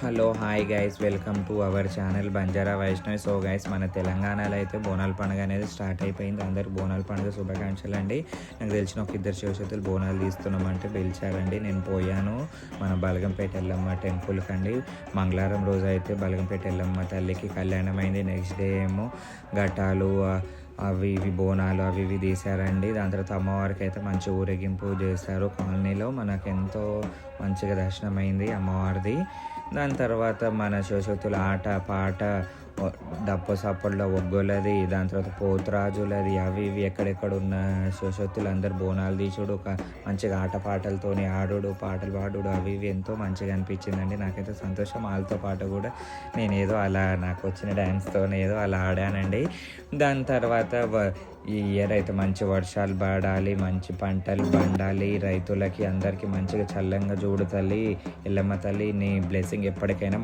Hello hi guys, welcome to our channel Banjara Vaishnavi. So guys, మన తెలంగాణలో అయితే బోనాల పండుగ అనేది స్టార్ట్ అయిపోయింది. అందరికి బోనాల పండుగ శుభాకాంక్షలు అండి. నాకు తెలిసిన ఒక ఇద్దరు శివశక్తులు బోనాలు తీస్తున్నామంటే పిలిచారండి. నేను పోయాను మన బలగంపేట ఎల్లమ్మ టెంపుల్కి అండి. మంగళవారం రోజు అయితే బలగంపేట ఎల్లమ్మ తల్లికి కళ్యాణం అయింది. నెక్స్ట్ డే ఏమో ఘటాలు అవి ఇవి బోనాలు అవి ఇవి తీశారండి. దాని తర్వాత అమ్మవారికి అయితే మంచి ఊరేగింపు చేశారు కాలనీలో. మనకు ఎంతో మంచిగా దర్శనం అయింది అమ్మవారిది. దాని తర్వాత మన శివశక్తుల ఆట పాట, డప్పు సప్పుడులో ఒగ్గోలది, దాని తర్వాత పోతురాజులది అవి ఇవి ఎక్కడెక్కడ ఉన్న శివశక్తులు అందరు బోనాలు తీసుడు, మంచిగా ఆట పాటలతోని ఆడుడు, పాటలు పాడుడు అవి ఇవి ఎంతో మంచిగా అనిపించిందండి. నాకైతే సంతోషం. వాళ్ళతో పాటు కూడా నేను ఏదో అలా నాకు వచ్చిన డ్యాన్స్తో ఏదో అలా ఆడానండి. దాని తర్వాత ఈ ఇయర్ అయితే మంచి వర్షాలు పడాలి, మంచి పంటలు పండాలి, రైతులకి అందరికీ మంచిగా చల్లంగా చూడు తల్లి ఎల్లమ్మ తల్లి, నీ బ్లెస్సింగ్ ఎప్పటికైనా